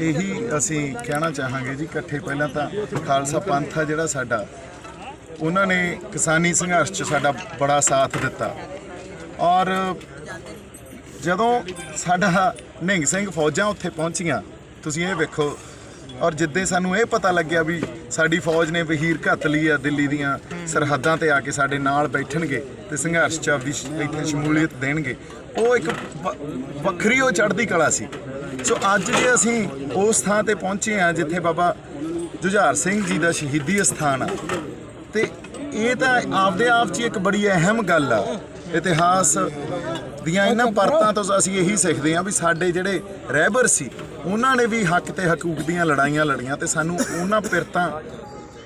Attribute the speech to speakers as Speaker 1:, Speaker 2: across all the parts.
Speaker 1: ਇਹੀ ਅਸੀਂ ਕਹਿਣਾ ਚਾਹਾਂਗੇ ਜੀ। ਇਕੱਠੇ ਪਹਿਲਾਂ ਤਾਂ ਖਾਲਸਾ ਪੰਥ ਆ ਜਿਹੜਾ ਸਾਡਾ, ਉਹਨਾਂ ਨੇ ਕਿਸਾਨੀ ਸੰਘਰਸ਼ 'ਚ ਸਾਡਾ ਬੜਾ ਸਾਥ ਦਿੱਤਾ। ਔਰ ਜਦੋਂ ਸਾਡਾ ਨਿਹੰਗ ਸਿੰਘ ਫੌਜਾਂ ਉੱਥੇ ਪਹੁੰਚੀਆਂ, ਤੁਸੀਂ ਇਹ ਵੇਖੋ, ਔਰ ਜਿੱਦਾਂ ਸਾਨੂੰ ਇਹ ਪਤਾ ਲੱਗਿਆ ਵੀ ਸਾਡੀ ਫੌਜ ਨੇ ਵਹੀਰ ਘੱਤ ਲਈ ਆ, ਦਿੱਲੀ ਦੀਆਂ ਸਰਹੱਦਾਂ ਤੇ ਆ ਕੇ ਸਾਡੇ ਨਾਲ ਬੈਠਣਗੇ ਤੇ ਸੰਘਰਸ਼ 'ਚ ਆਪਦੀ ਇੱਥੇ ਸ਼ਮੂਲੀਅਤ ਦੇਣਗੇ, ਉਹ ਇੱਕ ਵੱਖਰੀ ਉਹ ਚੜ੍ਹਦੀ ਕਲਾ ਸੀ। ਸੋ ਅੱਜ ਜੇ ਅਸੀਂ ਉਸ ਥਾਂ ਤੇ ਪਹੁੰਚੇ ਹਾਂ ਜਿੱਥੇ ਬਾਬਾ ਜੁਝਾਰ ਸਿੰਘ ਜੀ ਦਾ ਸ਼ਹੀਦੀ ਅਸਥਾਨ ਆ, ਤੇ ਇਹ ਤਾਂ ਆਪਦੇ ਆਪ 'ਚ ਇੱਕ ਬੜੀ ਅਹਿਮ ਗੱਲ ਆ। ਇਤਿਹਾਸ ਦੀਆਂ ਇਹਨਾਂ ਪਰਤਾਂ ਤੋਂ ਅਸੀਂ ਇਹੀ ਸਿੱਖਦੇ ਹਾਂ ਵੀ ਸਾਡੇ ਜਿਹੜੇ ਰਹਿਬਰ ਸੀ ਉਹਨਾਂ ਨੇ ਵੀ ਹੱਕ ਤੇ ਹਕੂਕ ਦੀਆਂ ਲੜਾਈਆਂ ਲੜੀਆਂ, ਤੇ ਸਾਨੂੰ ਉਹਨਾਂ ਪਿਰਤਾਂ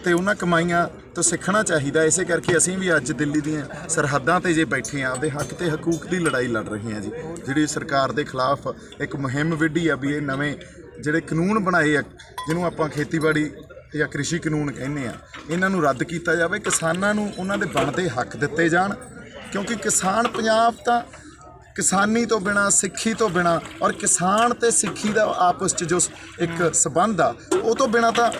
Speaker 1: ਤੇ ਉਹਨਾਂ ਕਮਾਈਆਂ ਤੋਂ ਸਿੱਖਣਾ ਚਾਹੀਦਾ। ਇਸੇ ਕਰਕੇ ਅਸੀਂ ਵੀ ਅੱਜ ਦਿੱਲੀ ਦੀਆਂ ਸਰਹੱਦਾਂ ਤੇ ਜੇ ਬੈਠੇ ਹਾਂ, ਆਪਦੇ ਹੱਕ ਤੇ ਹਕੂਕ ਦੀ ਲੜਾਈ ਲੜ ਰਹੇ ਹਾਂ ਜੀ। ਜਿਹੜੀ ਸਰਕਾਰ ਦੇ ਖਿਲਾਫ ਇੱਕ ਮੁਹਿੰਮ ਵਿੱਢੀ ਆ ਵੀ ਇਹ ਨਵੇਂ ਜਿਹੜੇ ਕਾਨੂੰਨ ਬਣਾਏ ਆ, ਜਿਹਨੂੰ ਆਪਾਂ ਖੇਤੀਬਾੜੀ ਜਾਂ ਕ੍ਰਿਸ਼ੀ ਕਾਨੂੰਨ ਕਹਿੰਦੇ ਆ, ਇਹਨਾਂ ਨੂੰ ਰੱਦ ਕੀਤਾ ਜਾਵੇ, ਕਿਸਾਨਾਂ ਨੂੰ ਉਹਨਾਂ ਦੇ ਬਣਦੇ ਹੱਕ ਦਿੱਤੇ ਜਾਣ। ਕਿਉਂਕਿ ਕਿਸਾਨ ਪੰਜਾਬ ਤਾਂ ਕਿਸਾਨੀ ਤੋਂ ਬਿਨਾਂ, ਸਿੱਖੀ ਤੋਂ ਬਿਨਾਂ, ਔਰ ਕਿਸਾਨ ਤੇ ਸਿੱਖੀ ਦਾ ਆਪਸ 'ਚ ਜੋ ਇੱਕ ਸੰਬੰਧ ਆ ਉਹ ਤੋਂ ਬਿਨਾਂ ਤਾਂ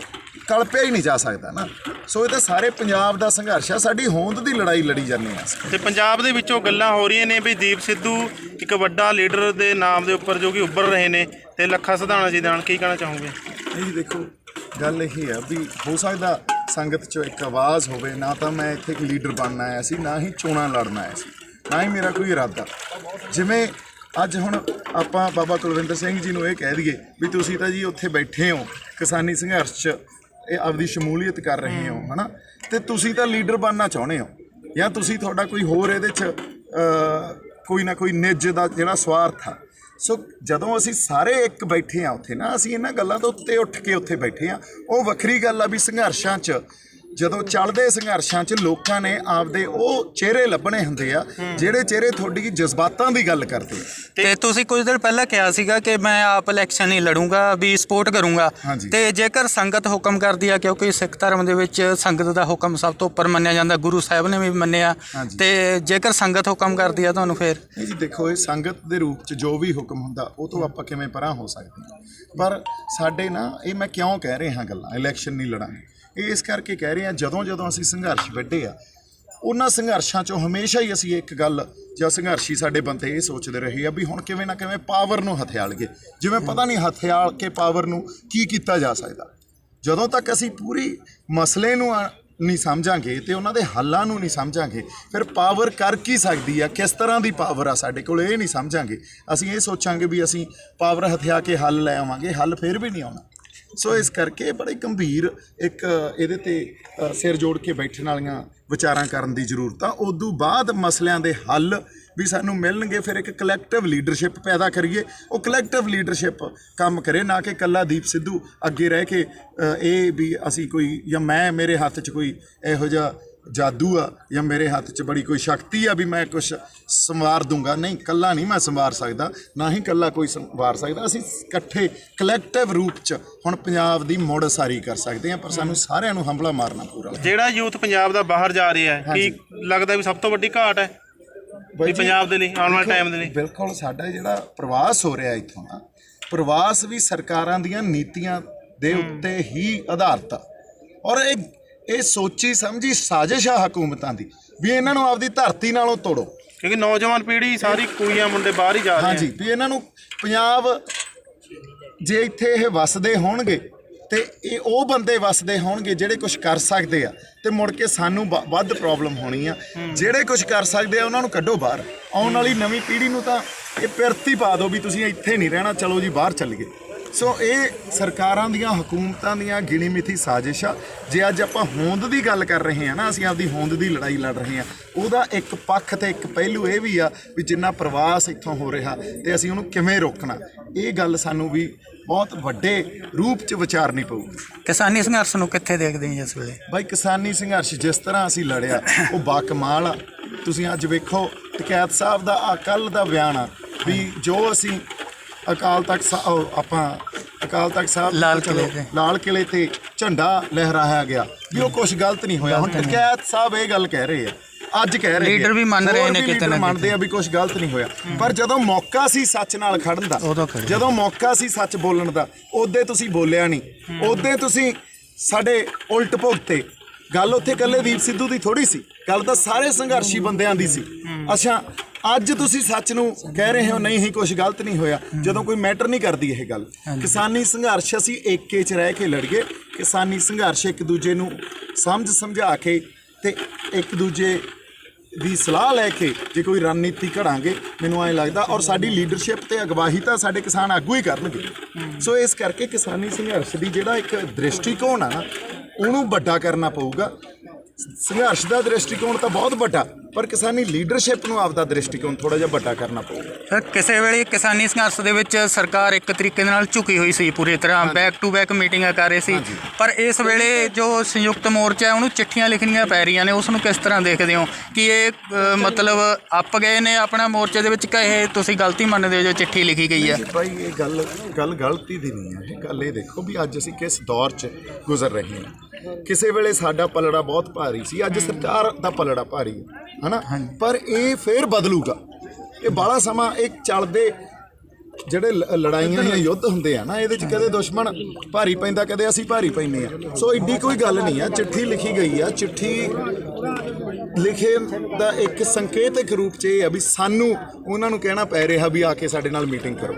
Speaker 1: ਕਲਪਿਆ ਹੀ ਨਹੀਂ ਜਾ ਸਕਦਾ ਨਾ। ਸੋ ਇਹ ਤਾਂ ਸਾਰੇ ਪੰਜਾਬ ਦਾ ਸੰਘਰਸ਼ ਆ, ਸਾਡੀ ਹੋਂਦ ਦੀ ਲੜਾਈ ਲੜੀ ਜਾਂਦੇ ਆ।
Speaker 2: ਤੇ ਪੰਜਾਬ ਦੇ ਵਿੱਚੋਂ ਗੱਲਾਂ ਹੋ ਰਹੀਆਂ ਨੇ ਵੀ ਦੀਪ ਸਿੱਧੂ ਇੱਕ ਵੱਡਾ ਲੀਡਰ ਦੇ ਨਾਮ ਦੇ ਉੱਪਰ ਜੋ ਕਿ ਉੱਭਰ ਰਹੇ ਨੇ, ਤੇ ਲੱਖਾ ਸਿਧਾਣਾ ਜੀ ਨਾਲ ਕੀ ਕਹਿਣਾ ਚਾਹੋਗੇ?
Speaker 1: ਇਹ ਦੇਖੋ, ਗੱਲ ਇਹ ਆ ਵੀ ਹੋ ਸਕਦਾ ਸੰਗਤ 'ਚੋਂ ਇੱਕ ਆਵਾਜ਼ ਹੋਵੇ। ਨਾ ਤਾਂ ਮੈਂ ਇੱਥੇ ਇੱਕ ਲੀਡਰ ਬਣਨ ਆਇਆ ਸੀ, ਨਾ ਹੀ ਚੋਣਾਂ ਲੜਨ ਆਇਆ ਸੀ, ਨਾ ਹੀ ਮੇਰਾ ਕੋਈ ਇਰਾਦਾ। ਜਿਵੇਂ ਅੱਜ ਹੁਣ ਆਪਾਂ ਬਾਬਾ ਕੁਲਵਿੰਦਰ ਸਿੰਘ ਜੀ ਨੂੰ ਇਹ ਕਹਿ ਦਈਏ ਵੀ ਤੁਸੀਂ ਤਾਂ ਜੀ ਉੱਥੇ ਬੈਠੇ ਹੋ ਕਿਸਾਨੀ ਸੰਘਰਸ਼ 'ਚ, ਇਹ ਆਪਦੀ ਸ਼ਮੂਲੀਅਤ ਕਰ ਰਹੇ ਹੋ, ਹੈ ਨਾ, ਤੇ ਤੁਸੀਂ ਤਾਂ ਲੀਡਰ ਬਣਨਾ ਚਾਹੁੰਦੇ ਹੋ, ਜਾਂ ਤੁਸੀਂ ਤੁਹਾਡਾ ਕੋਈ ਹੋਰ ਇਹਦੇ 'ਚ ਕੋਈ ਨਾ ਕੋਈ ਨਿੱਜ ਦਾ ਜਿਹੜਾ ਸਵਾਰਥ ਆ। ਸੋ ਜਦੋਂ ਅਸੀਂ ਸਾਰੇ ਇੱਕ ਬੈਠੇ ਹਾਂ ਉੱਥੇ ਨਾ, ਅਸੀਂ ਇਹਨਾਂ ਗੱਲਾਂ ਤੋਂ ਉੱਤੇ ਉੱਠ ਕੇ ਉੱਥੇ ਬੈਠੇ ਹਾਂ। ਉਹ ਵੱਖਰੀ ਗੱਲ ਆ ਵੀ ਸੰਘਰਸ਼ਾਂ 'ਚ, ਜਦੋਂ ਚੱਲਦੇ ਸੰਘਰਸ਼ਾਂ 'ਚ ਲੋਕਾਂ ਨੇ ਆਪਦੇ ਉਹ ਚਿਹਰੇ ਲੱਭਣੇ ਹੁੰਦੇ ਆ ਜਿਹੜੇ ਚਿਹਰੇ ਤੁਹਾਡੀ ਜਜ਼ਬਾਤਾਂ ਦੀ ਗੱਲ ਕਰਦੇ ਆ।
Speaker 3: ਤੇ ਤੁਸੀਂ ਕੁਝ ਦਿਨ ਪਹਿਲਾਂ ਕਿਹਾ ਸੀਗਾ ਕਿ ਮੈਂ ਆਪ ਇਲੈਕਸ਼ਨ ਨਹੀਂ ਲੜੂੰਗਾ, ਵੀ ਸਪੋਰਟ ਕਰੂੰਗਾ। ਤੇ ਜੇਕਰ ਸੰਗਤ ਹੁਕਮ ਕਰਦੀ ਆ, ਕਿਉਂਕਿ ਸਿੱਖ ਧਰਮ ਦੇ ਵਿੱਚ ਸੰਗਤ ਦਾ ਹੁਕਮ ਸਭ ਤੋਂ ਉੱਪਰ ਮੰਨਿਆ ਜਾਂਦਾ, ਗੁਰੂ ਸਾਹਿਬ ਨੇ ਵੀ ਮੰਨਿਆ, ਤੇ ਜੇਕਰ ਸੰਗਤ ਹੁਕਮ ਕਰਦੀ ਆ ਤੁਹਾਨੂੰ ਫਿਰ?
Speaker 1: ਨਹੀਂ ਜੀ, ਦੇਖੋ, ਇਹ ਸੰਗਤ ਦੇ ਰੂਪ 'ਚ ਜੋ ਵੀ ਹੁਕਮ ਹੁੰਦਾ ਉਹ ਤੋਂ ਆਪਾਂ ਕਿਵੇਂ ਪਰਾਂ ਹੋ ਸਕਦੇ ਹਾਂ। ਪਰ ਸਾਡੇ ਨਾ, ਇਹ ਮੈਂ ਕਿਉਂ ਕਹਿ ਰਹੇ ਹਾਂ ਗੱਲਾਂ ਇਲੈਕਸ਼ਨ ਨਹੀਂ ਲੜਾਂਗੇ, ਇਹ ਇਸ ਕਰਕੇ ਕਹਿ ਰਹੇ ਹਾਂ ਜਦੋਂ ਅਸੀਂ ਸੰਘਰਸ਼ ਵਿੱਢੇ ਆ, ਉਹਨਾਂ ਸੰਘਰਸ਼ਾਂ 'ਚੋਂ ਹਮੇਸ਼ਾ ਹੀ ਅਸੀਂ ਇੱਕ ਗੱਲ, ਜਾਂ ਸੰਘਰਸ਼ੀ ਸਾਡੇ ਬੰਦੇ ਇਹ ਸੋਚਦੇ ਰਹੇ ਆ ਵੀ ਹੁਣ ਕਿਵੇਂ ਨਾ ਕਿਵੇਂ ਪਾਵਰ ਨੂੰ ਹਥਿਆਲ ਗਏ। ਜਿਵੇਂ ਪਤਾ ਨਹੀਂ ਹਥਿਆਲ ਕੇ ਪਾਵਰ ਨੂੰ ਕੀ ਕੀਤਾ ਜਾ ਸਕਦਾ। ਜਦੋਂ ਤੱਕ ਅਸੀਂ ਪੂਰੀ ਮਸਲੇ ਨੂੰ ਨਹੀਂ ਸਮਝਾਂਗੇ ਤੇ ਉਹਨਾਂ ਦੇ ਹੱਲਾਂ ਨੂੰ ਨਹੀਂ ਸਮਝਾਂਗੇ, ਫਿਰ ਪਾਵਰ ਕਰ ਕੀ ਸਕਦੀ ਆ, ਕਿਸ ਤਰ੍ਹਾਂ ਦੀ ਪਾਵਰ ਆ ਸਾਡੇ ਕੋਲ, ਇਹ ਨਹੀਂ ਸਮਝਾਂਗੇ। ਅਸੀਂ ਇਹ ਸੋਚਾਂਗੇ ਵੀ ਅਸੀਂ ਪਾਵਰ ਹਥਿਆ ਕੇ ਹੱਲ ਲੈ ਆਵਾਂਗੇ, ਹੱਲ ਫਿਰ ਵੀ ਨਹੀਂ ਆਉਣਾ। ਸੋ ਇਸ ਕਰਕੇ ਬੜੇ ਗੰਭੀਰ ਇੱਕ ਇਹਦੇ ਤੇ ਸਿਰ ਜੋੜ ਕੇ ਬੈਠਣ ਵਾਲੀਆਂ ਵਿਚਾਰਾਂ ਕਰਨ ਦੀ ਜ਼ਰੂਰਤ ਆ। ਉਦੋਂ ਬਾਅਦ ਮਸਲਿਆਂ ਦੇ ਹੱਲ ਵੀ ਸਾਨੂੰ ਮਿਲਣਗੇ, ਫਿਰ ਇੱਕ ਕਲੈਕਟਿਵ ਲੀਡਰਸ਼ਿਪ ਪੈਦਾ ਕਰੀਏ। ਉਹ ਕਲੈਕਟਿਵ ਲੀਡਰਸ਼ਿਪ ਕੰਮ ਕਰੇ, ਨਾ ਕਿ ਇਕੱਲਾ ਦੀਪ ਸਿੱਧੂ ਅੱਗੇ ਰਹਿ ਕੇ ਇਹ ਵੀ ਅਸੀਂ ਕੋਈ, ਜਾਂ ਮੇਰੇ ਹੱਥ 'ਚ ਕੋਈ ਇਹੋ ਜਿਹਾ ਜਾਦੂ ਆ, ਜਾਂ ਮੇਰੇ ਹੱਥ 'ਚ ਬੜੀ ਕੋਈ ਸ਼ਕਤੀ ਆ ਵੀ ਮੈਂ ਕੁਛ ਸੰਵਾਰ ਦੂੰਗਾ। ਨਹੀਂ, ਇਕੱਲਾ ਨਹੀਂ ਮੈਂ ਸੰਵਾਰ ਸਕਦਾ, ਨਾ ਹੀ ਇਕੱਲਾ ਕੋਈ ਸੰਵਾਰ ਸਕਦਾ। ਅਸੀਂ ਇਕੱਠੇ ਕਲੈਕਟਿਵ ਰੂਪ 'ਚ ਹੁਣ ਪੰਜਾਬ ਦੀ ਮੁੜ ਉਸਾਰੀ ਕਰ ਸਕਦੇ ਹਾਂ, ਪਰ ਸਾਨੂੰ ਸਾਰਿਆਂ ਨੂੰ ਹੰਭਲਾ ਮਾਰਨਾ ਪੂਰਾ।
Speaker 2: ਜਿਹੜਾ ਯੂਥ ਪੰਜਾਬ ਦਾ ਬਾਹਰ ਜਾ ਰਿਹਾ ਹੈ, ਕੀ ਲੱਗਦਾ ਵੀ ਸਭ ਤੋਂ ਵੱਡੀ ਘਾਟ ਹੈ ਪੰਜਾਬ ਦੇ ਲਈ ਆਉਣ ਵਾਲੇ ਟਾਈਮ ਦੇ ਲਈ?
Speaker 1: ਬਿਲਕੁਲ, ਸਾਡਾ ਜਿਹੜਾ ਪ੍ਰਵਾਸ ਹੋ ਰਿਹਾ ਇੱਥੋਂ ਨਾ, ਪ੍ਰਵਾਸ ਵੀ ਸਰਕਾਰਾਂ ਦੀਆਂ ਨੀਤੀਆਂ ਦੇ ਉੱਤੇ ਹੀ ਆਧਾਰਿਤ ਆ। ਔਰ ਇਹ ਸੋਚੀ ਸਮਝੀ ਸਾਜ਼ਿਸ਼ ਆ ਹਕੂਮਤਾਂ ਦੀ ਵੀ ਇਹਨਾਂ ਨੂੰ ਆਪਦੀ ਧਰਤੀ ਨਾਲੋਂ ਤੋੜੋ,
Speaker 2: ਕਿਉਂਕਿ ਨੌਜਵਾਨ ਪੀੜ੍ਹੀ ਸਾਰੀ ਕੁੜੀਆਂ ਮੁੰਡੇ ਬਾਹਰ ਹੀ ਜਾ ਰਹੇ।
Speaker 1: ਹਾਂਜੀ, ਵੀ ਇਹਨਾਂ ਨੂੰ ਪੰਜਾਬ, ਜੇ ਇੱਥੇ ਇਹ ਵਸਦੇ ਹੋਣਗੇ ਤੇ ਇਹ ਉਹ ਬੰਦੇ ਵਸਦੇ ਹੋਣਗੇ ਜਿਹੜੇ ਕੁਝ ਕਰ ਸਕਦੇ ਆ, ਤੇ ਮੁੜ ਕੇ ਸਾਨੂੰ ਵੱਧ ਪ੍ਰੋਬਲਮ ਹੋਣੀ ਆ। ਜਿਹੜੇ ਕੁਝ ਕਰ ਸਕਦੇ ਆ ਉਹਨਾਂ ਨੂੰ ਕੱਢੋ ਬਾਹਰ। ਆਉਣ ਵਾਲੀ ਨਵੀਂ ਪੀੜ੍ਹੀ ਨੂੰ ਤਾਂ ਇਹ ਪਿਰਤੀ ਪਾ ਦਿਓ ਵੀ ਤੁਸੀਂ ਇੱਥੇ ਨਹੀਂ ਰਹਿਣਾ, ਚਲੋ ਜੀ ਬਾਹਰ ਚੱਲੀਏ। ਸੋ ਇਹ ਸਰਕਾਰਾਂ ਦੀਆਂ, ਹਕੂਮਤਾਂ ਦੀਆਂ ਗਿਣੀ ਮਿਥੀ ਸਾਜ਼ਿਸ਼ ਆ। ਜੇ ਅੱਜ ਆਪਾਂ ਹੋਂਦ ਦੀ ਗੱਲ ਕਰ ਰਹੇ ਹਾਂ ਨਾ, ਅਸੀਂ ਆਪਦੀ ਹੋਂਦ ਦੀ ਲੜਾਈ ਲੜ ਰਹੇ ਹਾਂ, ਉਹਦਾ ਇੱਕ ਪੱਖ ਤੇ ਇੱਕ ਪਹਿਲੂ ਇਹ ਵੀ ਆ ਵੀ ਜਿੰਨਾ ਪ੍ਰਵਾਸ ਇੱਥੋਂ ਹੋ ਰਿਹਾ ਤੇ ਅਸੀਂ ਉਹਨੂੰ ਕਿਵੇਂ ਰੋਕਣਾ। ਇਹ ਗੱਲ ਸਾਨੂੰ ਵੀ ਬਹੁਤ ਵੱਡੇ ਰੂਪ 'ਚ ਵਿਚਾਰਨੀ ਪਊਗੀ।
Speaker 3: ਕਿਸਾਨੀ ਸੰਘਰਸ਼ ਨੂੰ ਕਿੱਥੇ ਦੇਖਦੇ ਹੋ ਇਸ ਵੇਲੇ?
Speaker 1: ਬਾਈ, ਕਿਸਾਨੀ ਸੰਘਰਸ਼ ਜਿਸ ਤਰ੍ਹਾਂ ਅਸੀਂ ਲੜਿਆ ਉਹ ਬਾਕਮਾਲ ਆ। ਤੁਸੀਂ ਅੱਜ ਵੇਖੋ ਟਕੈਤ ਸਾਹਿਬ ਦਾ ਕੱਲ੍ਹ ਦਾ ਬਿਆਨ ਆ ਵੀ ਜੋ ਅਸੀਂ ਅਕਾਲ ਤਖਤ ਸਾਹਿਬ ਲਾਲ ਕਿਲੇ ਤੇ ਝੰਡਾ ਲਹਿਰਾਇਆ ਗਿਆ ਵੀ ਉਹ ਕੁਛ ਗਲਤ ਨਹੀਂ ਹੋਇਆ। ਹੁਣ ਟਕੈਤ ਸਾਹਿਬ ਇਹ ਗੱਲ ਕਹਿ ਰਹੇ ਆ, ਅੱਜ ਕਹਿ ਰਹੇ
Speaker 3: ਲੀਡਰ ਵੀ ਮੰਨ ਰਹੇ ਨੇ ਕਿਤੇ ਨਾ
Speaker 1: ਮੰਨਦੇ ਆ ਵੀ ਕੁਝ ਗਲਤ ਨਹੀਂ ਹੋਇਆ, ਪਰ ਜਦੋਂ ਮੌਕਾ ਸੀ ਸੱਚ ਨਾਲ ਖੜਨ ਦਾ, ਜਦੋਂ ਮੌਕਾ ਸੀ ਸੱਚ ਬੋਲਣ ਦਾ, ਉਦੋਂ ਤੁਸੀਂ ਬੋਲਿਆ ਨਹੀਂ। ਉਦੋਂ ਤੁਸੀਂ ਸਾਡੇ ਉਲਟ ਭੁਗਤੇ। ਗੱਲ ਉੱਥੇ ਇਕੱਲੇ ਦੀਪ ਸਿੱਧੂ ਦੀ ਥੋੜੀ ਸੀ, ਗੱਲ ਤਾਂ ਸਾਰੇ ਸੰਘਰਸ਼ੀ ਬੰਦਿਆਂ ਦੀ ਸੀ। ਅੱਛਾ, ਅੱਜ ਤੁਸੀਂ ਸੱਚ ਨੂੰ ਕਹਿ ਰਹੇ ਹੋ ਨਹੀਂ ਕੁਝ ਗਲਤ ਨਹੀਂ ਹੋਇਆ, ਜਦੋਂ ਕੋਈ ਮੈਟਰ ਨਹੀਂ ਕਰਦੀ ਇਹ ਗੱਲ। ਕਿਸਾਨੀ ਸੰਘਰਸ਼ ਅਸੀਂ ਏਕੇ 'ਚ ਰਹਿ ਕੇ ਲੜੀਏ। ਕਿਸਾਨੀ ਸੰਘਰਸ਼ ਇੱਕ ਦੂਜੇ ਨੂੰ ਸਮਝਾ ਕੇ ਤੇ ਇੱਕ ਦੂਜੇ ਦੀ ਸਲਾਹ ਲੈ ਕੇ ਜੇ ਕੋਈ ਰਣਨੀਤੀ ਘੜਾਂਗੇ, ਮੈਨੂੰ ਐਂ ਲੱਗਦਾ, ਔਰ ਸਾਡੀ ਲੀਡਰਸ਼ਿਪ ਤੇ ਅਗਵਾਈ ਤਾਂ ਸਾਡੇ ਕਿਸਾਨ ਆਗੂ ਹੀ ਕਰਨਗੇ। ਸੋ ਇਸ ਕਰਕੇ ਕਿਸਾਨੀ ਸੰਘਰਸ਼ ਦੀ ਜਿਹੜਾ ਇੱਕ ਦ੍ਰਿਸ਼ਟੀਕੋਣ ਆ, ਉਹਨੂੰ ਵੱਡਾ ਕਰਨਾ ਪਊਗਾ। ਸੰਘਰਸ਼ ਦਾ ਦ੍ਰਿਸ਼ਟੀਕੋਣ ਤਾਂ ਬਹੁਤ ਵੱਡਾ, ਪਰ ਕਿਸਾਨੀ ਲੀਡਰਸ਼ਿਪ ਨੂੰ ਆਪਦਾ ਦ੍ਰਿਸ਼ਟੀਕੋਣ ਥੋੜਾ ਜਿਹਾ ਵੱਡਾ ਕਰਨਾ ਪਊਗਾ।
Speaker 3: ਸਰ, ਕਿਸੇ ਵੇਲੇ ਕਿਸਾਨੀ ਸੰਘਰਸ਼ ਦੇ ਵਿੱਚ ਸਰਕਾਰ ਇੱਕ ਤਰੀਕੇ ਦੇ ਨਾਲ ਝੁਕੀ ਹੋਈ ਸੀ, ਪੂਰੀ ਤਰ੍ਹਾਂ ਬੈਕ ਟੂ ਬੈਕ ਮੀਟਿੰਗਾਂ ਕਰ ਰਹੀ ਸੀ, ਪਰ ਇਸ ਵੇਲੇ ਜੋ ਸੰਯੁਕਤ ਮੋਰਚਾ ਹੈ ਉਹਨੂੰ ਚਿੱਠੀਆਂ ਲਿਖਣੀਆਂ ਪੈ ਰਹੀਆਂ ਨੇ। ਉਸ ਨੂੰ ਕਿਸ ਤਰ੍ਹਾਂ ਦੇਖਦੇ ਹੋ ਕਿ ਇਹ ਮਤਲਬ ਅੱਪ ਗਏ ਨੇ ਆਪਣਾ ਮੋਰਚੇ ਦੇ ਵਿੱਚ, ਕਿ ਇਹ ਤੁਸੀਂ ਗਲਤੀ ਮੰਨਦੇ ਹੋ ਜੋ ਚਿੱਠੀ ਲਿਖੀ ਗਈ ਹੈ?
Speaker 1: ਭਾਈ ਇਹ ਗੱਲ ਗਲਤੀ ਦੀ ਨਹੀਂ ਹੈ। ਇਹ ਗੱਲ ਇਹ ਦੇਖੋ ਵੀ ਅੱਜ ਅਸੀਂ ਕਿਸ ਦੌਰ 'ਚ ਗੁਜ਼ਰ ਰਹੇ ਹਾਂ। ਕਿਸੇ ਵੇਲੇ ਸਾਡਾ ਪਲੜਾ ਬਹੁਤ ਭਾਰੀ ਸੀ, ਅੱਜ ਸਰਕਾਰ ਦਾ ਪਲੜਾ ਭਾਰੀ ਹੈ ਨਾ, ਪਰ ਇਹ ਫੇਰ ਬਦਲੂਗਾ। ਇਹ ਬਾਹਲਾ ਸਮਾਂ ਇਹ ਚੱਲਦੇ ਜਿਹੜੇ ਲੜਾਈਆਂ ਜਾਂ ਯੁੱਧ ਹੁੰਦੇ ਆ ਨਾ, ਇਹਦੇ 'ਚ ਕਦੇ ਦੁਸ਼ਮਣ ਭਾਰੀ ਪੈਂਦਾ, ਕਦੇ ਅਸੀਂ ਭਾਰੀ ਪੈਂਦੇ ਆ। ਸੋ ਏਡੀ ਕੋਈ ਗੱਲ ਨਹੀਂ ਆ। ਚਿੱਠੀ ਲਿਖੀ ਗਈ ਆ, ਚਿੱਠੀ ਲਿਖੇ ਦਾ ਇੱਕ ਸੰਕੇਤਕ ਰੂਪ 'ਚ ਇਹ ਆ ਵੀ ਸਾਨੂੰ ਉਹਨਾਂ ਨੂੰ ਕਹਿਣਾ ਪੈ ਰਿਹਾ ਵੀ ਆ ਕੇ ਸਾਡੇ ਨਾਲ ਮੀਟਿੰਗ ਕਰੋ,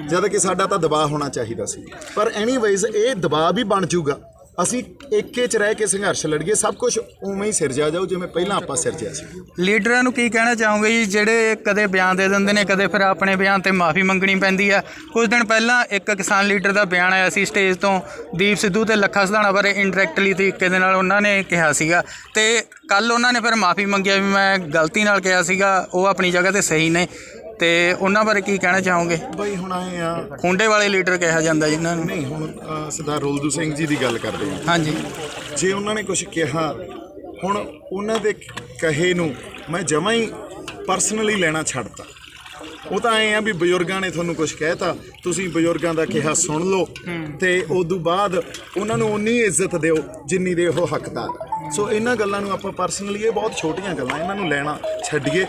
Speaker 1: ਜਦ ਕਿ ਸਾਡਾ ਤਾਂ ਦਬਾਅ ਹੋਣਾ ਚਾਹੀਦਾ ਸੀ। ਪਰ ਐਨੀਵੇਜ਼ ਇਹ ਦਬਾਅ ਵੀ ਬਣ ਜੂਗਾ। ਅਸੀਂ ਏਕੇ 'ਚ ਰਹਿ ਕੇ ਸੰਘਰਸ਼ ਲੜੀਏ, ਸਭ ਕੁਝ ਉਵੇਂ ਹੀ ਸਿਰਜਿਆ ਜਾਊ ਜਿਵੇਂ ਪਹਿਲਾਂ ਆਪਾਂ ਸਿਰਜਿਆ ਸੀ।
Speaker 3: ਲੀਡਰਾਂ ਨੂੰ ਕੀ ਕਹਿਣਾ ਚਾਹੋਗੇ ਜੀ, ਜਿਹੜੇ ਕਦੇ ਬਿਆਨ ਦੇ ਦਿੰਦੇ ਨੇ, ਕਦੇ ਫਿਰ ਆਪਣੇ ਬਿਆਨ ਤੇ ਮਾਫੀ ਮੰਗਣੀ ਪੈਂਦੀ ਆ? ਕੁਝ ਦਿਨ ਪਹਿਲਾਂ ਇੱਕ ਕਿਸਾਨ ਲੀਡਰ ਦਾ ਬਿਆਨ ਆਇਆ ਸੀ ਸਟੇਜ ਤੋਂ, ਦੀਪ ਸਿੱਧੂ ਤੇ ਲੱਖਾ ਸਿਧਾਣਾ ਬਾਰੇ ਇਨਡਾਇਰੈਕਟਲੀ ਤਰੀਕੇ ਦੇ ਨਾਲ ਉਹਨਾਂ ਨੇ ਕਿਹਾ ਸੀਗਾ, ਤੇ ਕੱਲ ਉਹਨਾਂ ਨੇ ਫਿਰ ਮਾਫੀ ਮੰਗਿਆ ਵੀ ਮੈਂ ਗਲਤੀ ਨਾਲ ਕਿਹਾ ਸੀਗਾ, ਉਹ ਆਪਣੀ ਜਗ੍ਹਾ ਤੇ ਸਹੀ ਨੇ। ਤੇ ਉਹਨਾਂ ਬਾਰੇ ਕੀ ਕਹਿਣਾ ਚਾਹੋਗੇ?
Speaker 1: ਬਈ ਹੁਣ ਆਏ ਆ
Speaker 3: ਖੁੰਡੇ ਵਾਲੇ ਲੀਡਰ ਕਿਹਾ ਜਾਂਦਾ ਜਿਨ੍ਹਾਂ ਨੂੰ।
Speaker 1: ਨਹੀਂ, ਹੁਣ ਸਰਦਾਰ ਰੋਲਦੂ ਸਿੰਘ ਜੀ ਦੀ ਗੱਲ ਕਰਦੇ ਹਾਂ।
Speaker 3: ਹਾਂਜੀ,
Speaker 1: ਜੇ ਉਹਨਾਂ ਨੇ ਕੁਝ ਕਿਹਾ, ਹੁਣ ਉਹਨਾਂ ਦੇ ਕਹੇ ਨੂੰ ਮੈਂ ਜਮਾਂ ਹੀ ਪਰਸਨਲੀ ਲੈਣਾ ਛੱਡਤਾ। ਉਹ ਤਾਂ ਐਂ ਆ ਵੀ ਬਜ਼ੁਰਗਾਂ ਨੇ ਤੁਹਾਨੂੰ ਕੁਝ ਕਹਿਤਾ, ਤੁਸੀਂ ਬਜ਼ੁਰਗਾਂ ਦਾ ਕਿਹਾ ਸੁਣ ਲਓ, ਤੇ ਉਦੋਂ ਬਾਅਦ ਉਹਨਾਂ ਨੂੰ ਉਨੀ ਇੱਜ਼ਤ ਦਿਓ ਜਿੰਨੀ ਦੇ ਉਹ ਹੱਕਦਾਰ। ਸੋ ਇਹਨਾਂ ਗੱਲਾਂ ਨੂੰ ਆਪਾਂ ਪਰਸਨਲੀ, ਇਹ ਬਹੁਤ ਛੋਟੀਆਂ ਗੱਲਾਂ, ਇਹਨਾਂ ਨੂੰ ਲੈਣਾ ਛੱਡੀਏ।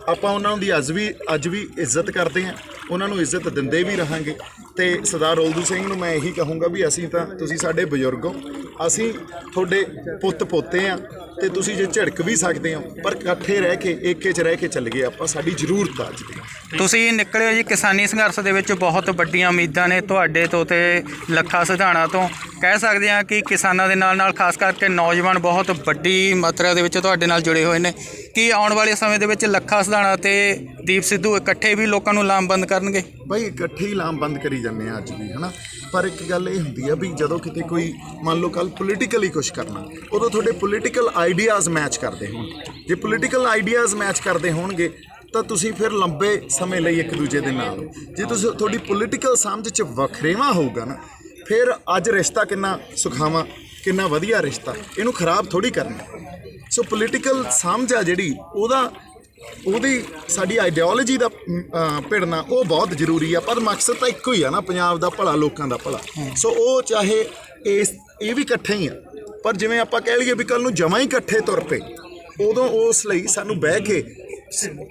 Speaker 1: ਆਪਾਂ ਉਹਨਾਂ ਦੀ ਅੱਜ ਵੀ ਇੱਜ਼ਤ ਕਰਦੇ ਹਾਂ, ਉਹਨਾਂ ਨੂੰ ਇੱਜ਼ਤ ਦਿੰਦੇ ਵੀ ਰਹਾਂਗੇ। ਤੇ ਸਰਦਾਰ ਰੋਲਦੂ ਸਿੰਘ ਨੂੰ ਮੈਂ ਇਹੀ ਕਹੂੰਗਾ ਵੀ ਅਸੀਂ ਤਾਂ, ਤੁਸੀਂ ਸਾਡੇ ਬਜ਼ੁਰਗ ਹੋ, ਅਸੀਂ ਤੁਹਾਡੇ ਪੁੱਤ ਪੋਤੇ ਆ, ਤੇ ਤੁਸੀਂ ਜੇ ਝਿੜਕ ਵੀ ਸਕਦੇ ਹੋ, ਪਰ ਇਕੱਠੇ ਰਹਿ ਕੇ ਏਕੇ 'ਚ ਰਹਿ ਕੇ ਚੱਲ ਗਏ ਆਪਾਂ, ਸਾਡੀ ਜ਼ਰੂਰਤ ਆ ਅੱਜ ਦੀ।
Speaker 3: ਤੁਸੀਂ ਨਿਕਲੇ ਹੋ ਜੀ ਕਿਸਾਨੀ ਸੰਘਰਸ਼ ਦੇ ਵਿੱਚ, ਬਹੁਤ ਵੱਡੀਆਂ ਉਮੀਦਾਂ ਨੇ ਤੁਹਾਡੇ ਤੋਂ ਤੇ ਲੱਖਾ ਸਿਧਾਣਾ ਤੋਂ। ਕਹਿ ਸਕਦੇ ਹਾਂ ਕਿ ਕਿਸਾਨਾਂ ਦੇ ਨਾਲ ਖਾਸ ਕਰਕੇ ਨੌਜਵਾਨ ਬਹੁਤ ਵੱਡੀ ਮਾਤਰਾ ਦੇ ਵਿੱਚ ਤੁਹਾਡੇ ਨਾਲ ਜੁੜੇ ਹੋਏ ਨੇ। ਕੀ ਆਉਣ ਵਾਲੇ ਸਮੇਂ ਦੇ ਵਿੱਚ ਲੱਖਾ ਸਿਧਾਣਾ ਤੇ ਦੀਪ ਸਿੱਧੂ ਇਕੱਠੇ ਵੀ ਲੋਕਾਂ ਨੂੰ ਲਾਮਬੰਦ ਕਰਨਗੇ?
Speaker 1: ਬਈ ਇਕੱਠੇ ਹੀ ਲਾਮਬੰਦ ਕਰੀ ਜਾਂਦੇ ਆ ਅੱਜ ਵੀ, ਹੈ ਨਾ। ਪਰ ਇੱਕ ਗੱਲ ਇਹ ਹੁੰਦੀ ਆ ਵੀ ਜਦੋਂ ਕਿਤੇ ਕੋਈ ਮੰਨ ਲਓ ਕੱਲ ਪੋਲੀਟੀਕਲੀ ਕੁਛ ਕਰਨਾ, ਉਦੋਂ ਤੁਹਾਡੇ ਪੋਲੀਟੀਕਲ ਆਈਡੀਆਜ਼ ਮੈਚ ਕਰਦੇ ਹੋਣ। ਜੇ ਪੋਲੀਟੀਕਲ ਆਈਡੀਆਜ਼ ਮੈਚ ਕਰਦੇ ਹੋਣਗੇ ਤਾਂ ਤੁਸੀਂ ਫਿਰ ਲੰਬੇ ਸਮੇਂ ਲਈ ਇੱਕ ਦੂਜੇ ਦੇ ਨਾਲ। ਜੇ ਤੁਸੀਂ ਤੁਹਾਡੀ ਪੋਲੀਟੀਕਲ ਸਮਝ 'ਚ ਵੱਖਰੇਵਾਂ ਹੋਊਗਾ ਨਾ, ਫਿਰ ਅੱਜ ਰਿਸ਼ਤਾ ਕਿੰਨਾ ਸੁਖਾਵਾਂ, ਕਿੰਨਾ ਵਧੀਆ ਰਿਸ਼ਤਾ, ਇਹਨੂੰ ਖਰਾਬ ਥੋੜੀ ਕਰਨਾ। ਸੋ ਪੋਲੀਟੀਕਲ ਸਮਝ ਆ ਜਿਹੜੀ, ਉਹਦੀ ਸਾਡੀ ਆਈਡੀਓਲੋਜੀ ਦਾ ਭਿੜਨਾ ਉਹ ਬਹੁਤ ਜ਼ਰੂਰੀ ਆ, ਪਰ ਮਕਸਦ ਤਾਂ ਇੱਕੋ ਹੀ ਆ ਨਾ, ਪੰਜਾਬ ਦਾ ਭਲਾ, ਲੋਕਾਂ ਦਾ ਭਲਾ। ਸੋ ਉਹ ਚਾਹੇ ਇਹ ਵੀ ਇਕੱਠੇ ਹੀ ਆ, ਪਰ ਜਿਵੇਂ ਆਪਾਂ ਕਹਿ ਲਈਏ ਵੀ ਕੱਲ ਨੂੰ ਜਮਾਂ ਹੀ ਇਕੱਠੇ ਤੁਰ ਪਏ, ਉਦੋਂ ਉਸ ਲਈ ਸਾਨੂੰ ਬਹਿ ਕੇ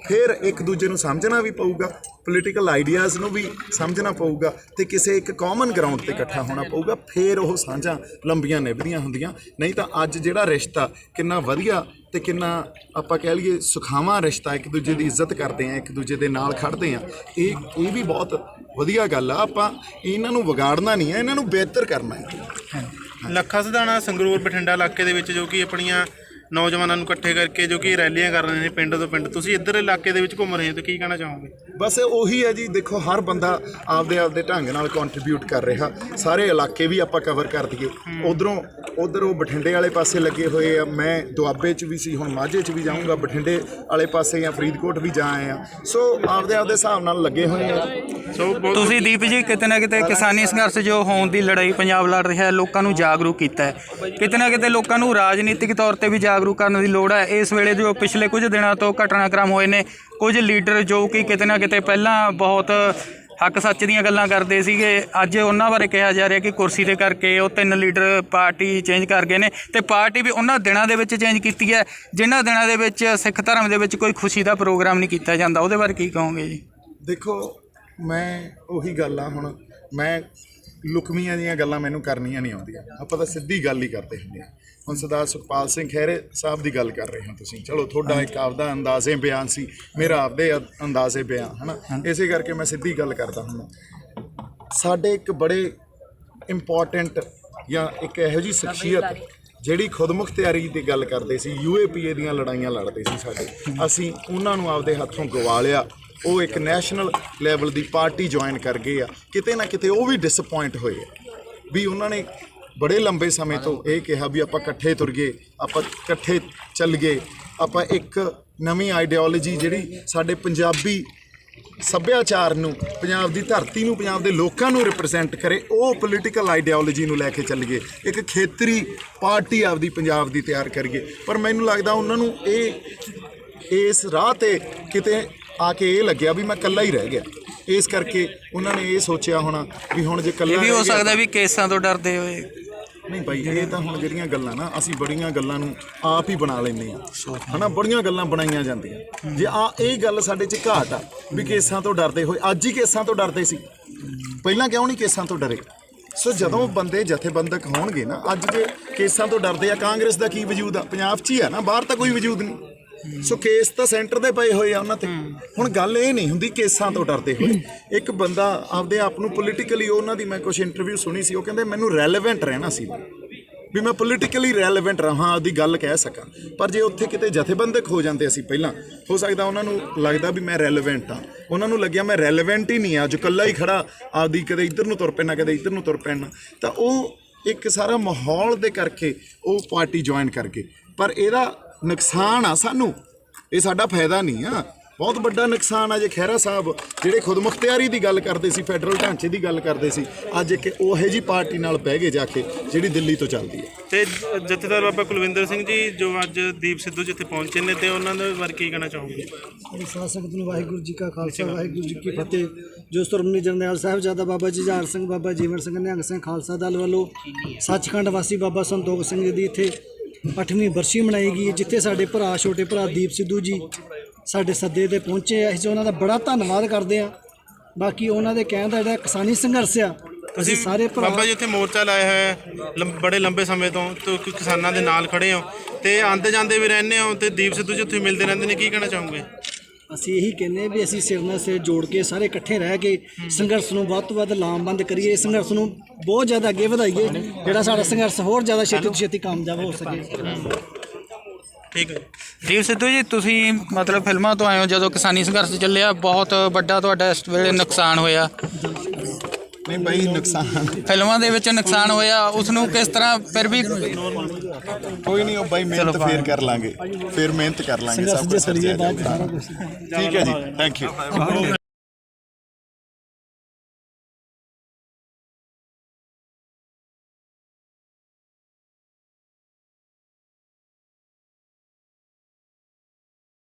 Speaker 1: ਫਿਰ ਇੱਕ ਦੂਜੇ ਨੂੰ ਸਮਝਣਾ ਵੀ ਪਊਗਾ, ਪੋਲੀਟੀਕਲ ਆਈਡੀਆਜ਼ ਨੂੰ ਵੀ ਸਮਝਣਾ ਪਊਗਾ, ਤੇ ਕਿਸੇ ਇੱਕ ਕਾਮਨ ਗਰਾਊਂਡ ਤੇ ਇਕੱਠਾ ਹੋਣਾ ਪਊਗਾ। ਫਿਰ ਉਹ ਸਾਂਝਾਂ ਲੰਬੀਆਂ ਨਿਭਦੀਆਂ ਹੁੰਦੀਆਂ। ਨਹੀਂ ਤਾਂ ਅੱਜ ਜਿਹੜਾ ਰਿਸ਼ਤਾ ਕਿੰਨਾ ਵਧੀਆ ਤੇ ਕਿੰਨਾ ਆਪਾਂ ਕਹਿ ਲਈਏ ਸੁਖਾਵਾਂ ਰਿਸ਼ਤਾ, ਇੱਕ ਦੂਜੇ ਦੀ ਇੱਜ਼ਤ ਕਰਦੇ ਆ, ਇੱਕ ਦੂਜੇ ਦੇ ਨਾਲ ਖੜਦੇ ਆ, ਇਹ ਵੀ ਬਹੁਤ ਵਧੀਆ ਗੱਲ ਆ। ਆਪਾਂ ਇਹਨਾਂ ਨੂੰ ਵਿਗਾੜਨਾ ਨਹੀਂ ਹੈ, ਇਹਨਾਂ ਨੂੰ ਬਿਹਤਰ ਕਰਨਾ ਹੈ।
Speaker 2: ਲੱਖਾ ਸਿਧਾਣਾ ਸੰਗਰੂਰ ਬਠਿੰਡਾ ਇਲਾਕੇ ਦੇ ਵਿੱਚ ਜੋ ਕਿ ਆਪਣੀਆਂ ਨੌਜਵਾਨਾਂ ਨੂੰ ਇਕੱਠੇ ਕਰਕੇ ਜੋ ਕਿ ਰੈਲੀਆਂ ਕਰ ਰਹੇ ਨੇ ਪਿੰਡ ਤੋਂ ਪਿੰਡ, ਤੁਸੀਂ ਇੱਧਰ ਇਲਾਕੇ ਦੇ ਵਿੱਚ ਘੁੰਮ ਰਹੇ ਹੋ ਤਾਂ ਕੀ ਕਹਿਣਾ ਚਾਹੋਗੇ?
Speaker 1: ਬਸ ਉਹੀ ਹੈ ਜੀ, ਦੇਖੋ ਹਰ ਬੰਦਾ ਆਪਦੇ ਢੰਗ ਨਾਲ ਕੰਟਰੀਬਿਊਟ ਕਰ ਰਿਹਾ। ਸਾਰੇ ਇਲਾਕੇ ਵੀ ਆਪਾਂ ਕਵਰ ਕਰ ਦਈਏ। ਉਧਰ ਉਹ ਬਠਿੰਡੇ ਵਾਲੇ ਪਾਸੇ ਲੱਗੇ ਹੋਏ ਆ, ਮੈਂ ਦੁਆਬੇ 'ਚ ਵੀ ਸੀ, ਹੁਣ ਮਾਝੇ 'ਚ ਵੀ ਜਾਊਂਗਾ, ਬਠਿੰਡੇ ਵਾਲੇ ਪਾਸੇ ਜਾਂ ਫਰੀਦਕੋਟ ਵੀ ਜਾ ਆਏ ਆ। ਸੋ ਆਪਦੇ ਹਿਸਾਬ ਨਾਲ ਲੱਗੇ ਹੋਏ ਆ।
Speaker 3: ਸੋ ਤੁਸੀਂ ਦੀਪ ਜੀ ਕਿਤੇ ਨਾ ਕਿਤੇ ਕਿਸਾਨੀ ਸੰਘਰਸ਼ ਜੋ ਹੋਣ ਦੀ ਲੜਾਈ ਪੰਜਾਬ ਲੜ ਰਿਹਾ, ਲੋਕਾਂ ਨੂੰ ਜਾਗਰੂਕ ਕੀਤਾ ਹੈ, ਕਿਤੇ ਨਾ ਕਿਤੇ ਲੋਕਾਂ ਨੂੰ ਰਾਜਨੀਤਿਕ ਤੌਰ ਤੇ ਵੀ ਜਾਗਰੂਕ ਕਰਨ ਦੀ ਲੋੜ ਹੈ। ਇਸ ਵੇਲੇ ਜੋ ਪਿਛਲੇ ਕੁਝ ਦਿਨਾਂ ਤੋਂ ਘਟਨਾਕ੍ਰਮ ਹੋਏ ਨੇ, ਕੁਝ ਲੀਡਰ ਜੋ ਕਿ ਕਿਤੇ ਨਾ ਕਿਤੇ ਪਹਿਲਾਂ ਬਹੁਤ ਹੱਕ ਸੱਚ ਦੀਆਂ ਗੱਲਾਂ ਕਰਦੇ ਸੀਗੇ। ਅੱਜ ਉਹਨਾਂ ਬਾਰੇ ਕਿਹਾ ਜਾ ਰਿਹਾ ਕਿ ਕੁਰਸੀ ਦੇ ਕਰਕੇ ਉਹ 3 ਲੀਡਰ ਪਾਰਟੀ ਚੇਂਜ ਕਰ ਗਏ ਨੇ, ਤੇ ਪਾਰਟੀ ਵੀ ਉਹਨਾਂ ਦਿਨਾਂ ਦੇ ਵਿੱਚ ਚੇਂਜ ਕੀਤੀ ਹੈ ਜਿਨ੍ਹਾਂ ਦਿਨਾਂ ਦੇ ਵਿੱਚ ਸਿੱਖ ਧਰਮ ਦੇ ਵਿੱਚ ਕੋਈ ਖੁਸ਼ੀ ਦਾ ਪ੍ਰੋਗਰਾਮ ਨਹੀਂ ਕੀਤਾ ਜਾਂਦਾ। ਉਹਦੇ ਬਾਰੇ ਕੀ ਕਹੋਗੇ ਜੀ?
Speaker 1: ਦੇਖੋ, ਮੈਂ ਉਹੀ ਗੱਲ ਆ, ਹੁਣ ਮੈਂ ਲੁਕਮੀਆਂ ਦੀਆਂ ਗੱਲਾਂ ਮੈਨੂੰ ਕਰਨੀਆਂ ਨਹੀਂ ਆਉਂਦੀਆਂ, ਆਪਾਂ ਤਾਂ ਸਿੱਧੀ ਗੱਲ ਹੀ ਕਰਦੇ ਹੁੰਦੇ ਹਾਂ। ਹੁਣ ਸਰਦਾਰ ਸੁਖਪਾਲ ਸਿੰਘ ਖਹਿਰੇ ਸਾਹਿਬ ਦੀ ਗੱਲ ਕਰ ਰਹੇ ਹੋ ਤੁਸੀਂ, ਚਲੋ ਤੁਹਾਡਾ ਇੱਕ ਆਪਦਾ ਅੰਦਾਜ਼ੇ ਬਿਆਨ ਸੀ, ਮੇਰਾ ਆਪਦੇ ਅੰਦਾਜ਼ੇ ਬਿਆਨ ਹੈ ਨਾ, ਇਸੇ ਕਰਕੇ ਮੈਂ ਸਿੱਧੀ ਗੱਲ ਕਰਦਾ ਹੁੰਦਾ। ਸਾਡੇ ਇੱਕ ਬੜੇ ਇੰਪੋਰਟੈਂਟ ਜਾਂ ਇੱਕ ਇਹੋ ਜਿਹੀ ਸ਼ਖਸੀਅਤ ਜਿਹੜੀ ਖੁਦਮੁਖਤਿਆਰੀ ਦੀ ਗੱਲ ਕਰਦੇ ਸੀ, UAPA ਦੀਆਂ ਲੜਾਈਆਂ ਲੜਦੇ ਸੀ ਸਾਡੇ, ਅਸੀਂ ਉਹਨਾਂ ਨੂੰ ਆਪਦੇ ਹੱਥੋਂ ਗਵਾ ਲਿਆ। ਉਹ ਇੱਕ ਨੈਸ਼ਨਲ ਲੈਵਲ ਦੀ ਪਾਰਟੀ ਜੁਆਇਨ ਕਰ ਗਏ ਆ, ਕਿਤੇ ਨਾ ਕਿਤੇ ਉਹ ਵੀ ਡਿਸਅਪੁਆਇੰਟ ਹੋਏ ਆ ਵੀ ਉਹਨਾਂ ਨੇ ਬੜੇ ਲੰਬੇ ਸਮੇਂ ਤੋਂ ਇਹ ਕਿਹਾ ਵੀ ਆਪਾਂ ਇਕੱਠੇ ਤੁਰ ਗਏ, ਆਪਾਂ ਇਕੱਠੇ ਚੱਲ ਗਏ, ਆਪਾਂ ਇੱਕ ਨਵੀਂ ਆਈਡੀਓਲੋਜੀ ਜਿਹੜੀ ਸਾਡੇ ਪੰਜਾਬੀ ਸੱਭਿਆਚਾਰ ਨੂੰ, ਪੰਜਾਬ ਦੀ ਧਰਤੀ ਨੂੰ, ਪੰਜਾਬ ਦੇ ਲੋਕਾਂ ਨੂੰ ਰਿਪਰੈਜ਼ੈਂਟ ਕਰੇ, ਉਹ ਪੋਲੀਟੀਕਲ ਆਈਡੀਓਲੋਜੀ ਨੂੰ ਲੈ ਕੇ ਚੱਲ ਗਏ, ਇੱਕ ਖੇਤਰੀ ਪਾਰਟੀ ਆਪਦੀ ਪੰਜਾਬ ਦੀ ਤਿਆਰ ਕਰੀਏ। ਪਰ ਮੈਨੂੰ ਲੱਗਦਾ ਉਹਨਾਂ ਨੂੰ ਇਸ ਰਾਹ 'ਤੇ ਕਿਤੇ ਆ ਕੇ ਇਹ ਲੱਗਿਆ ਵੀ ਮੈਂ ਇਕੱਲਾ ਹੀ ਰਹਿ ਗਿਆ, ਇਸ ਕਰਕੇ ਉਹਨਾਂ ਨੇ ਇਹ ਸੋਚਿਆ ਹੋਣਾ ਵੀ ਹੁਣ ਜੇ ਇਕੱਲਾ
Speaker 3: ਇਹ ਵੀ ਹੋ ਸਕਦਾ ਵੀ ਕੇਸਾਂ ਤੋਂ ਡਰਦੇ ਹੋਏ।
Speaker 1: ਨਹੀਂ ਭਾਈ, ਇਹ ਤਾਂ ਹੁਣ ਜਿਹੜੀਆਂ ਗੱਲਾਂ ਨਾ, ਅਸੀਂ ਬੜੀਆਂ ਗੱਲਾਂ ਨੂੰ ਆਪ ਹੀ ਬਣਾ ਲੈਂਦੇ ਹਾਂ ਹੈ ਨਾ, ਬੜੀਆਂ ਗੱਲਾਂ ਬਣਾਈਆਂ ਜਾਂਦੀਆਂ। ਜੇ ਇਹ ਗੱਲ ਸਾਡੇ 'ਚ ਘਾਟ ਆ ਵੀ ਕੇਸਾਂ ਤੋਂ ਡਰਦੇ ਹੋਏ, ਅੱਜ ਹੀ ਕੇਸਾਂ ਤੋਂ ਡਰਦੇ ਸੀ, ਪਹਿਲਾਂ ਕਿਉਂ ਨਹੀਂ ਕੇਸਾਂ ਤੋਂ ਡਰੇ? ਸੋ ਜਦੋਂ ਬੰਦੇ ਜਥੇਬੰਦਕ ਹੋਣਗੇ ਨਾ, ਅੱਜ ਜੇ ਕੇਸਾਂ ਤੋਂ ਡਰਦੇ ਆ, ਕਾਂਗਰਸ ਦਾ ਕੀ ਵਜੂਦ ਆ? ਪੰਜਾਬ 'ਚ ਹੀ ਆ ਨਾ, ਬਾਹਰ ਤਾਂ ਕੋਈ ਵਜੂਦ ਨਹੀਂ। ਸੋ ਕੇਸ ਤਾਂ ਸੈਂਟਰ ਦੇ ਪਏ ਹੋਏ ਆ ਉਹਨਾਂ ਤੇ। ਹੁਣ ਗੱਲ ਇਹ ਨਹੀਂ ਹੁੰਦੀ ਕੇਸਾਂ ਤੋਂ ਡਰਦੇ ਹੋਏ। ਇੱਕ ਬੰਦਾ ਆਪਦੇ ਆਪ ਨੂੰ ਪੋਲੀਟੀਕਲੀ, ਉਹਨਾਂ ਦੀ ਮੈਂ ਕੁਝ ਇੰਟਰਵਿਊ ਸੁਣੀ ਸੀ, ਉਹ ਕਹਿੰਦੇ ਮੈਨੂੰ ਰੈਲੇਵੈਂਟ ਰਹਿਣਾ ਸੀ ਵੀ ਮੈਂ ਪੋਲੀਟੀਕਲੀ ਰੈਲੇਵੈਂਟ ਰਹਾਂ, ਆਪਦੀ ਗੱਲ ਕਹਿ ਸਕਾਂ। ਪਰ ਜੇ ਉੱਥੇ ਕਿਤੇ ਜਥੇਬੰਦਕ ਹੋ ਜਾਂਦੇ ਅਸੀਂ ਪਹਿਲਾਂ, ਹੋ ਸਕਦਾ ਉਹਨਾਂ ਨੂੰ ਲੱਗਦਾ ਵੀ ਮੈਂ ਰੈਲੇਵੈਂਟ ਹਾਂ, ਉਹਨਾਂ ਨੂੰ ਲੱਗਿਆ ਮੈਂ ਰੈਲੇਵੈਂਟ ਹੀ ਨਹੀਂ ਆ, ਅੱਜ ਇਕੱਲਾ ਹੀ ਖੜਾ ਆਪਦੀ ਕਦੇ ਇੱਧਰ ਨੂੰ ਤੁਰ ਪੈਣਾ, ਕਦੇ ਇੱਧਰ ਨੂੰ ਤੁਰ ਪੈਣਾ, ਤਾਂ ਉਹ ਇੱਕ ਸਾਰਾ ਮਾਹੌਲ ਦੇ ਕਰਕੇ ਉਹ ਪਾਰਟੀ ਜੁਆਇਨ ਕਰ ਗਏ। ਪਰ ਇਹਦਾ ਨੁਕਸਾਨ ਆ ਸਾਨੂੰ, ਇਹ ਸਾਡਾ ਫਾਇਦਾ ਨਹੀਂ ਆ, ਬਹੁਤ ਵੱਡਾ ਨੁਕਸਾਨ ਆ। ਜੇ ਖਹਿਰਾ ਸਾਹਿਬ ਜਿਹੜੇ ਖੁਦਮੁਖਤਿਆਰੀ ਦੀ ਗੱਲ ਕਰਦੇ ਸੀ, ਫੈਡਰਲ ਢਾਂਚੇ ਦੀ ਗੱਲ ਕਰਦੇ ਸੀ, ਅੱਜ ਇੱਕ ਉਹੋ ਜਿਹੀ ਪਾਰਟੀ ਨਾਲ ਬਹਿ ਗਏ ਜਾ ਕੇ ਜਿਹੜੀ ਦਿੱਲੀ ਤੋਂ ਚੱਲਦੀ ਹੈ।
Speaker 2: ਤੇ ਜਥੇਦਾਰ ਬਾਬਾ ਕੁਲਵਿੰਦਰ ਸਿੰਘ ਜੀ ਜੋ ਅੱਜ ਦੀਪ ਸਿੱਧੂ ਜਿੱਥੇ ਪਹੁੰਚੇ ਨੇ, ਤੇ ਉਹਨਾਂ ਦੇ ਬਾਰੇ ਕੀ ਕਹਿਣਾ ਚਾਹੋਗੇ?
Speaker 4: ਸਾਧ ਸੰਗਤ ਨੂੰ ਵਾਹਿਗੁਰੂ ਜੀ ਕਾ ਖਾਲਸਾ, ਵਾਹਿਗੁਰੂ ਜੀ ਕੀ ਫਤਿਹ। ਜੋ ਸ਼੍ਰੋਮਣੀ ਜਰਨੈਲ ਸਾਹਿਬਜ਼ਾਦਾ ਬਾਬਾ ਜੁਝਾਰ ਸਿੰਘ, ਬਾਬਾ ਜੀਵਨ ਸਿੰਘ, ਨਿਹੰਗ ਸਿੰਘ ਖਾਲਸਾ ਦਲ ਵੱਲੋਂ ਸੱਚਖੰਡ ਵਾਸੀ ਬਾਬਾ ਸੰਤੋਖ ਸਿੰਘ ਜੀ ਦੀ ਇੱਥੇ 8ਵੀਂ ਬਰਸੀ ਮਨਾਈ ਗਈ, ਜਿੱਥੇ ਸਾਡੇ ਭਰਾ, ਛੋਟੇ ਭਰਾ ਦੀਪ ਸਿੱਧੂ ਜੀ ਸਾਡੇ ਸੱਦੇ 'ਤੇ ਪਹੁੰਚੇ ਆ। ਅਸੀਂ ਉਹਨਾਂ ਦਾ ਬੜਾ ਧੰਨਵਾਦ ਕਰਦੇ ਹਾਂ। ਬਾਕੀ ਉਹਨਾਂ ਦੇ ਕਹਿਣ ਦਾ ਜਿਹੜਾ ਕਿਸਾਨੀ ਸੰਘਰਸ਼ ਆ, ਅਸੀਂ ਸਾਰੇ ਭਰਾ
Speaker 2: ਬਾਬਾ ਜੀ ਉੱਥੇ ਮੋਰਚਾ ਲਾਇਆ ਹੋਇਆ ਹੈ ਬੜੇ ਲੰਬੇ ਸਮੇਂ ਤੋਂ, ਤੇ ਕਿਸਾਨਾਂ ਦੇ ਨਾਲ ਖੜੇ ਹੋ ਤੇ ਆਉਂਦੇ ਜਾਂਦੇ ਵੀ ਰਹਿੰਦੇ ਹੋ, ਤੇ ਦੀਪ ਸਿੱਧੂ ਜੀ ਉੱਥੇ ਮਿਲਦੇ ਰਹਿੰਦੇ ਨੇ, ਕੀ ਕਹਿਣਾ ਚਾਹੋਗੇ?
Speaker 4: ਅਸੀਂ ਇਹੀ ਕਹਿੰਦੇ ਵੀ ਅਸੀਂ ਸਿਰ ਨਾਲ ਸਿਰ ਜੋੜ ਕੇ ਸਾਰੇ ਇਕੱਠੇ ਰਹਿ ਕੇ ਸੰਘਰਸ਼ ਨੂੰ ਵੱਧ ਤੋਂ ਵੱਧ ਲਾਮਬੰਦ ਕਰੀਏ, ਸੰਘਰਸ਼ ਨੂੰ ਬਹੁਤ ਜ਼ਿਆਦਾ ਅੱਗੇ ਵਧਾਈਏ, ਜਿਹੜਾ ਸਾਡਾ ਸੰਘਰਸ਼ ਹੋਰ ਜ਼ਿਆਦਾ ਛੇਤੀ ਤੋਂ ਛੇਤੀ ਕਾਮਯਾਬ ਹੋ ਸਕੇ।
Speaker 2: ਠੀਕ ਹੈ
Speaker 3: ਦੀਪ ਸਿੱਧੂ ਜੀ, ਤੁਸੀਂ ਮਤਲਬ ਫਿਲਮਾਂ ਤੋਂ ਆਏ ਹੋ, ਜਦੋਂ ਕਿਸਾਨੀ ਸੰਘਰਸ਼ ਚੱਲਿਆ ਬਹੁਤ ਵੱਡਾ ਤੁਹਾਡਾ ਇਸ ਵੇਲੇ ਨੁਕਸਾਨ ਹੋਇਆ।
Speaker 1: ਨਹੀਂ ਭਾਈ, ਨੁਕਸਾਨ
Speaker 3: ਫਿਲਮਾਂ ਦੇ ਵਿੱਚ ਨੁਕਸਾਨ ਹੋਇਆ, ਉਸ ਨੂੰ ਕਿਸ ਤਰ੍ਹਾਂ ਫਿਰ ਵੀ
Speaker 1: ਕੋਈ ਨਹੀਂ, ਉਹ ਬਾਈ ਮਿਹਨਤ ਫੇਰ ਕਰ ਲਾਂਗੇ, ਫਿਰ ਮਿਹਨਤ ਕਰ ਲਾਂਗੇ, ਸਭ ਕੁਝ। ਠੀਕ ਹੈ ਜੀ, ਥੈਂਕ ਯੂ।